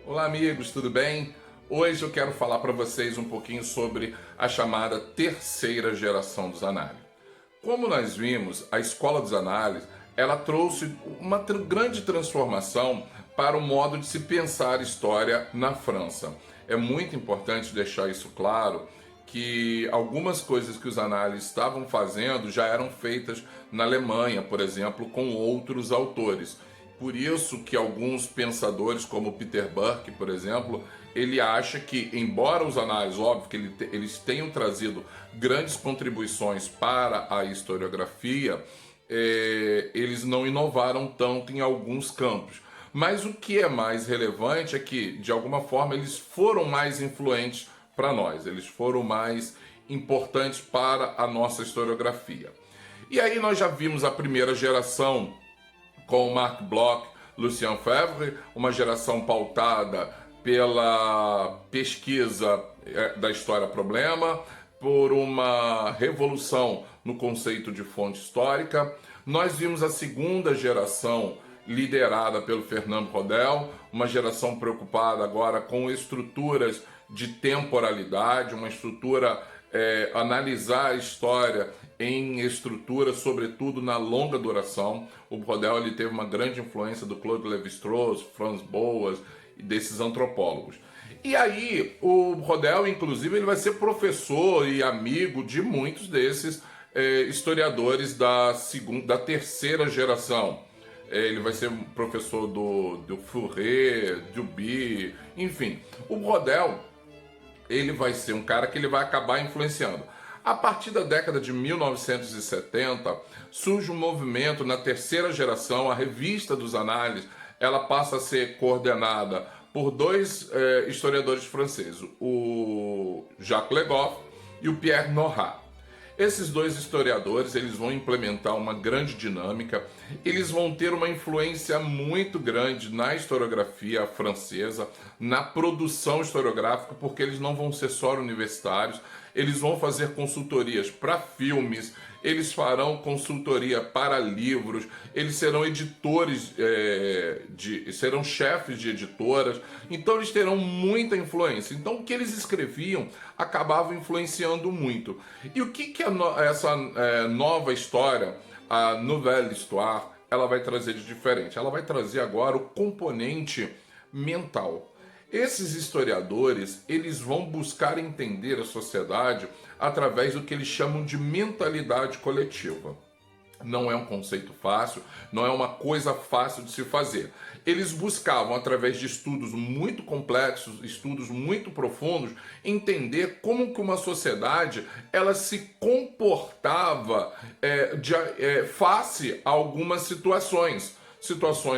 Olá amigos, tudo bem? Hoje eu quero falar para vocês um pouquinho sobre a chamada terceira geração dos análises. Como nós vimos, a Escola dos Análises, ela trouxe uma grande transformação para o modo de se pensar história na França. É muito importante deixar isso claro, que algumas coisas que os análises estavam fazendo já eram feitas na Alemanha, por exemplo, com outros autores. Por isso que alguns pensadores, como Peter Burke, por exemplo, ele acha que, embora os análises, óbvio que eles tenham trazido grandes contribuições para a historiografia, eles não inovaram tanto em alguns campos. Mas o que é mais relevante é que, de alguma forma, eles foram mais influentes para nós, eles foram mais importantes para a nossa historiografia. E aí nós já vimos a primeira geração com Marc Bloch, Lucien Febvre, uma geração pautada pela pesquisa da história-problema, por uma revolução no conceito de fonte histórica. Nós vimos a segunda geração liderada pelo Fernand Braudel, uma geração preocupada agora com estruturas de temporalidade, uma estrutura, analisar a história em estrutura, sobretudo na longa duração. O Braudel ele teve uma grande influência do Claude Lévi-Strauss, Franz Boas e desses antropólogos. E aí o Braudel, inclusive, ele vai ser professor e amigo de muitos desses historiadores da terceira geração. Ele vai ser professor do Fourier, Duby, enfim. O Braudel, ele vai ser um cara que ele vai acabar influenciando. A partir da década de 1970, surge um movimento na terceira geração, a Revista dos Análises, ela passa a ser coordenada por dois historiadores franceses, o Jacques Le Goff e o Pierre Nora. Esses dois historiadores, eles vão implementar uma grande dinâmica, eles vão ter uma influência muito grande na historiografia francesa, na produção historiográfica, porque eles não vão ser só universitários, eles vão fazer consultorias para filmes, eles farão consultoria para livros, eles serão editores, serão chefes de editoras, então eles terão muita influência. Então o que eles escreviam acabava influenciando muito. E o que essa nova história, a Nouvelle Histoire, ela vai trazer de diferente? Ela vai trazer agora o componente mental. Esses historiadores, eles vão buscar entender a sociedade através do que eles chamam de mentalidade coletiva. Não é um conceito fácil, não é uma coisa fácil de se fazer. Eles buscavam, através de estudos muito complexos, estudos muito profundos, entender como que uma sociedade ela se comportava face a algumas situações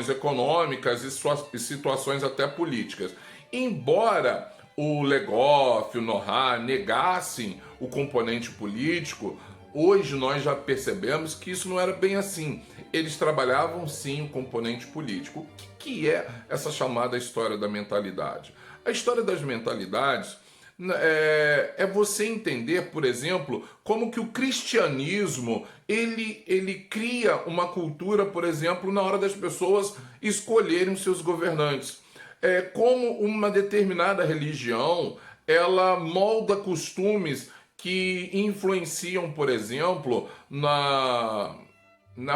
econômicas e situações até políticas. Embora o Le Goff, o Nora negassem o componente político, hoje nós já percebemos que isso não era bem assim. Eles trabalhavam sim o componente político. O que é essa chamada história da mentalidade? A história das mentalidades é você entender, por exemplo, como que o cristianismo ele cria uma cultura, por exemplo, na hora das pessoas escolherem os seus governantes. Como uma determinada religião, ela molda costumes que influenciam, por exemplo, na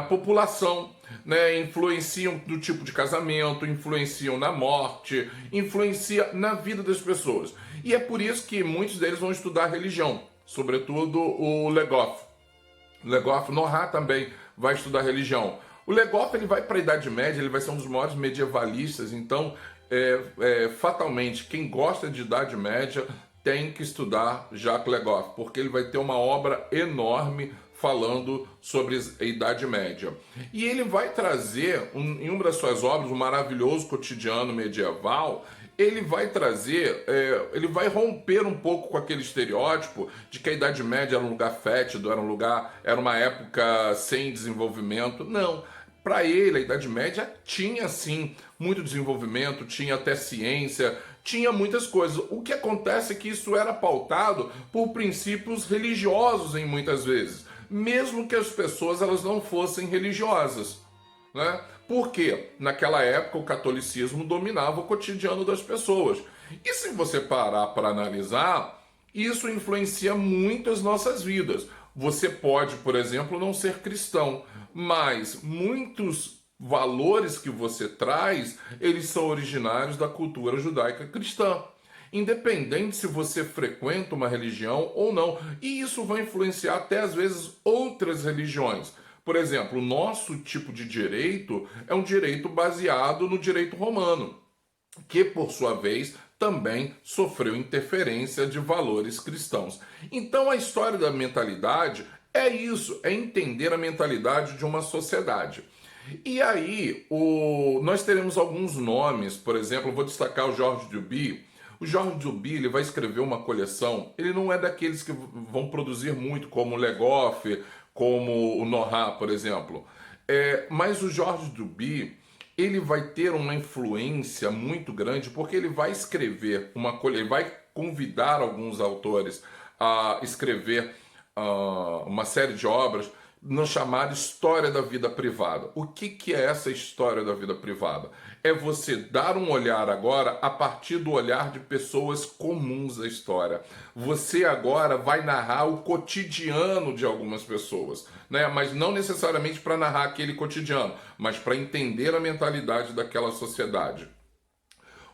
população, né? Influenciam no tipo de casamento, influenciam na morte, influencia na vida das pessoas. E é por isso que muitos deles vão estudar religião, sobretudo o Le Goff. Le Goff, Nora também vai estudar religião. O Le Goff ele vai para a Idade Média, ele vai ser um dos maiores medievalistas, então fatalmente quem gosta de Idade Média tem que estudar Jacques Le Goff, porque ele vai ter uma obra enorme falando sobre a Idade Média. E ele vai trazer, em uma das suas obras, o maravilhoso cotidiano medieval, ele vai trazer, ele vai romper um pouco com aquele estereótipo de que a Idade Média era um lugar fétido, era uma época sem desenvolvimento. Não. Para ele, a Idade Média tinha, sim, muito desenvolvimento, tinha até ciência, tinha muitas coisas. O que acontece é que isso era pautado por princípios religiosos, em muitas vezes, mesmo que as pessoas elas não fossem religiosas. né? Porque naquela época o catolicismo dominava o cotidiano das pessoas. E se você parar para analisar, isso influencia muito as nossas vidas. Você pode, por exemplo, não ser cristão, mas muitos valores que você traz, eles são originários da cultura judaica cristã. Independente se você frequenta uma religião ou não. E isso vai influenciar até às vezes outras religiões. Por exemplo, o nosso tipo de direito é um direito baseado no direito romano, que por sua vez também sofreu interferência de valores cristãos. Então a história da mentalidade é isso, é entender a mentalidade de uma sociedade. E aí, nós teremos alguns nomes, por exemplo, eu vou destacar o Georges Duby. O Georges Duby ele vai escrever uma coleção, ele não é daqueles que vão produzir muito, como o Le Goff, como o Nohat, por exemplo. Mas o Georges Duby, ele vai ter uma influência muito grande, porque ele vai escrever ele vai convidar alguns autores a escrever uma série de obras no chamado História da Vida Privada. O que é essa história da vida privada? É você dar um olhar agora a partir do olhar de pessoas comuns da história. Você agora vai narrar o cotidiano de algumas pessoas, né? Mas não necessariamente para narrar aquele cotidiano, mas para entender a mentalidade daquela sociedade.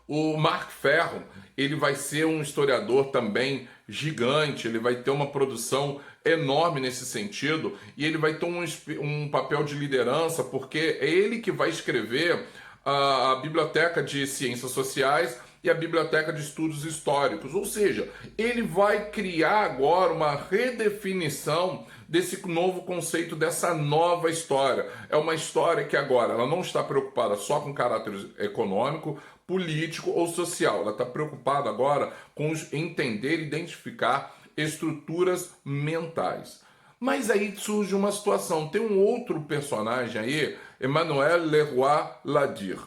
O Marc Ferro, ele vai ser um historiador também gigante, ele vai ter uma produção enorme nesse sentido e ele vai ter um papel de liderança, porque é ele que vai escrever a Biblioteca de Ciências Sociais e a Biblioteca de Estudos Históricos, ou seja, ele vai criar agora uma redefinição desse novo conceito, dessa nova história. É uma história que agora ela não está preocupada só com caráter econômico, político ou social. Ela está preocupada agora com entender e identificar estruturas mentais. Mas aí surge uma situação. Tem um outro personagem aí, Emmanuel Leroy-Ladir.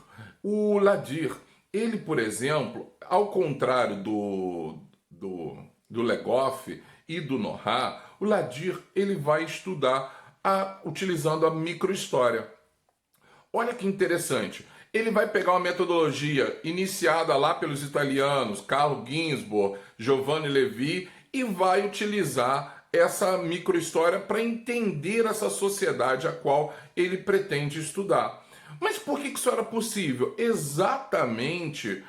O Ladir, ele, por exemplo, ao contrário do Le Goff e do Nohat, o Ladir ele vai estudar utilizando a microhistória. Olha que interessante. Ele vai pegar uma metodologia iniciada lá pelos italianos, Carlo Ginzburg, Giovanni Levi, e vai utilizar essa microhistória para entender essa sociedade a qual ele pretende estudar. Mas por que isso era possível? Exatamente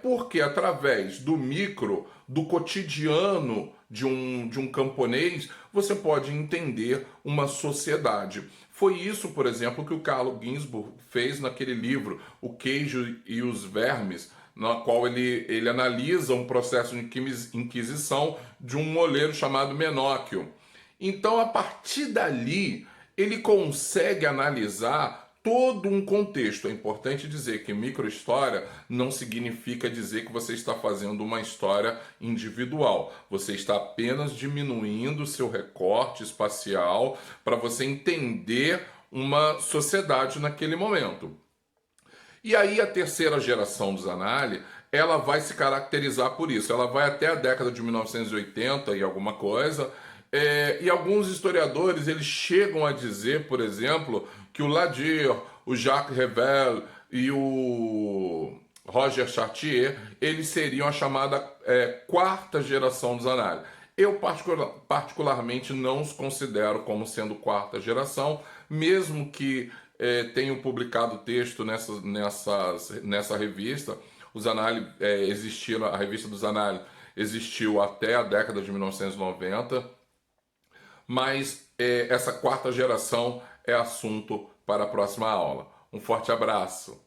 porque através do micro, do cotidiano de um camponês, você pode entender uma sociedade. Foi isso, por exemplo, que o Carlo Ginzburg fez naquele livro, O Queijo e os Vermes, na qual ele analisa um processo de inquisição de um moleiro chamado Menóquio. Então, a partir dali, ele consegue analisar todo um contexto. É importante dizer que microhistória não significa dizer que você está fazendo uma história individual. Você está apenas diminuindo o seu recorte espacial para você entender uma sociedade naquele momento. E aí a terceira geração dos Zanardi, ela vai se caracterizar por isso. Ela vai até a década de 1980 e alguma coisa. E alguns historiadores eles chegam a dizer, por exemplo, que o Ladir, o Jacques Revel e o Roger Chartier, eles seriam a chamada quarta geração dos Zanardi. Eu particularmente não os considero como sendo quarta geração, mesmo que tenho publicado texto nessa revista. Os Zanardi existiram, a revista dos Zanardi existiu até a década de 1990, mas essa quarta geração é assunto para a próxima aula. Um forte abraço!